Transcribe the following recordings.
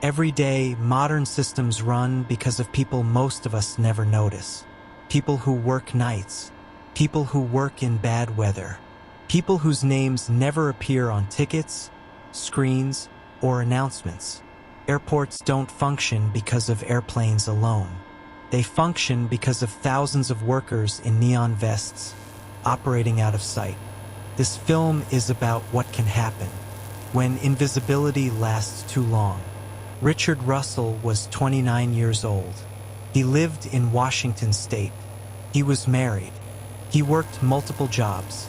Every day, modern systems run because of people most of us never notice. People who work nights. People who work in bad weather. People whose names never appear on tickets, screens, or announcements. Airports don't function because of airplanes alone. They function because of thousands of workers in neon vests, operating out of sight. This film is about what can happen when invisibility lasts too long. Richard Russell was 29 years old. He lived in Washington State. He was married. He worked multiple jobs,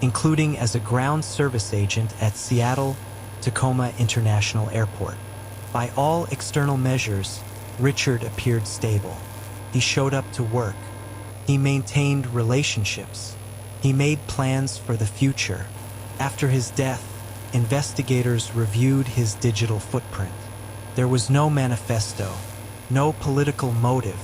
including as a ground service agent at Seattle-Tacoma International Airport. By all external measures, Richard appeared stable. He showed up to work. He maintained relationships. He made plans for the future. After his death, investigators reviewed his digital footprint. There was no manifesto, no political motive,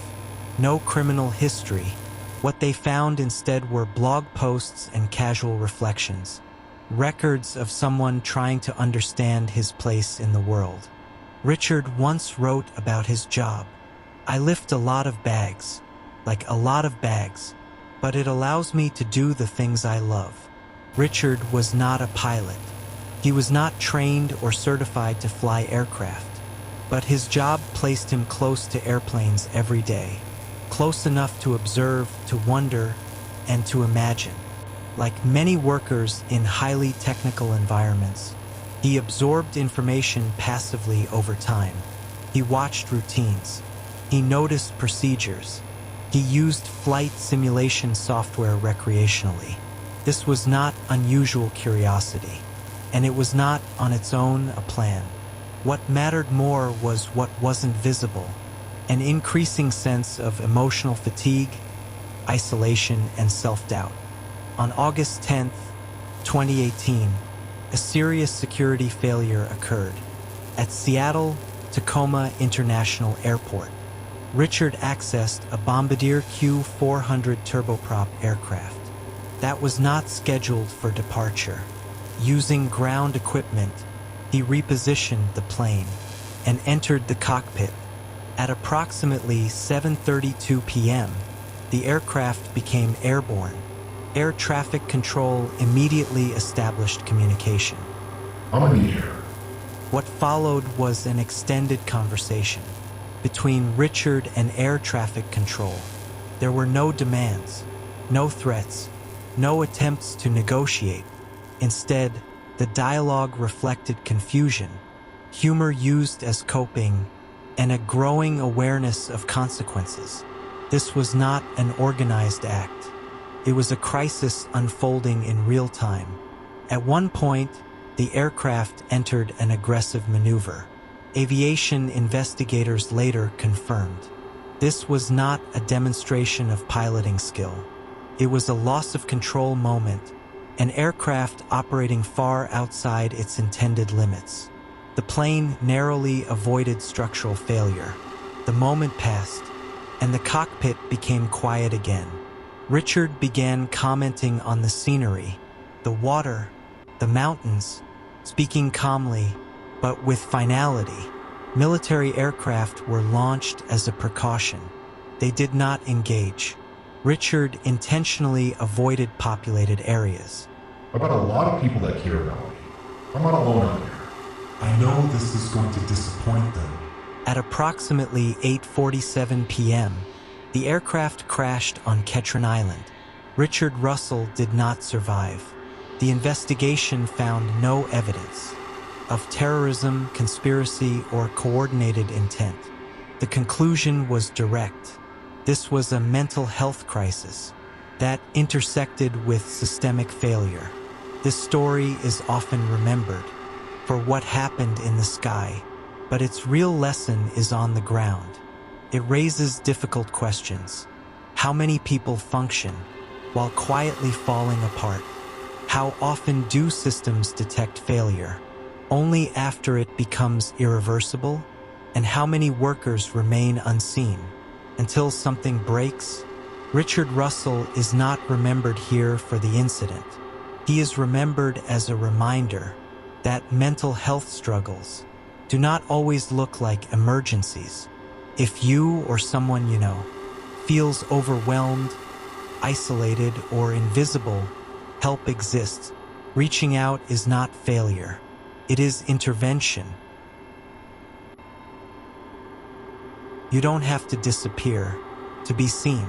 no criminal history. What they found instead were blog posts and casual reflections, records of someone trying to understand his place in the world. Richard once wrote about his job. "I lift a lot of bags, like a lot of bags, but it allows me to do the things I love." Richard was not a pilot. He was not trained or certified to fly aircraft, but his job placed him close to airplanes every day, close enough to observe, to wonder, and to imagine. Like many workers in highly technical environments, he absorbed information passively over time. He watched routines. He noticed procedures. He used flight simulation software recreationally. This was not unusual curiosity, and it was not on its own a plan. What mattered more was what wasn't visible, an increasing sense of emotional fatigue, isolation, and self-doubt. On August 10th, 2018, a serious security failure occurred. At Seattle-Tacoma International Airport, Richard accessed a Bombardier Q400 turboprop aircraft that was not scheduled for departure. Using ground equipment, he repositioned the plane and entered the cockpit. At approximately 7:32 p.m., the aircraft became airborne. Air traffic control immediately established communication. "I'm here." What followed was an extended conversation between Richard and air traffic control. There were no demands, no threats, no attempts to negotiate. Instead, the dialogue reflected confusion, humor used as coping, and a growing awareness of consequences. This was not an organized act. It was a crisis unfolding in real time. At one point, the aircraft entered an aggressive maneuver. Aviation investigators later confirmed. This was not a demonstration of piloting skill. It was a loss of control moment, an aircraft operating far outside its intended limits. The plane narrowly avoided structural failure. The moment passed, and the cockpit became quiet again. Richard began commenting on the scenery, the water, the mountains, speaking calmly, but with finality. Military aircraft were launched as a precaution. They did not engage. Richard intentionally avoided populated areas. "I've got a lot of people that care about me. I'm not alone out here. I know this is going to disappoint them." At approximately 8:47 p.m., the aircraft crashed on Ketron Island. Richard Russell did not survive. The investigation found no evidence of terrorism, conspiracy, or coordinated intent. The conclusion was direct. This was a mental health crisis that intersected with systemic failure. This story is often remembered for what happened in the sky, but its real lesson is on the ground. It raises difficult questions. How many people function while quietly falling apart? How often do systems detect failure only after it becomes irreversible? And how many workers remain unseen until something breaks? Richard Russell is not remembered here for the incident. He is remembered as a reminder that mental health struggles do not always look like emergencies. If you or someone you know feels overwhelmed, isolated, or invisible, help exists. Reaching out is not failure. It is intervention. You don't have to disappear to be seen.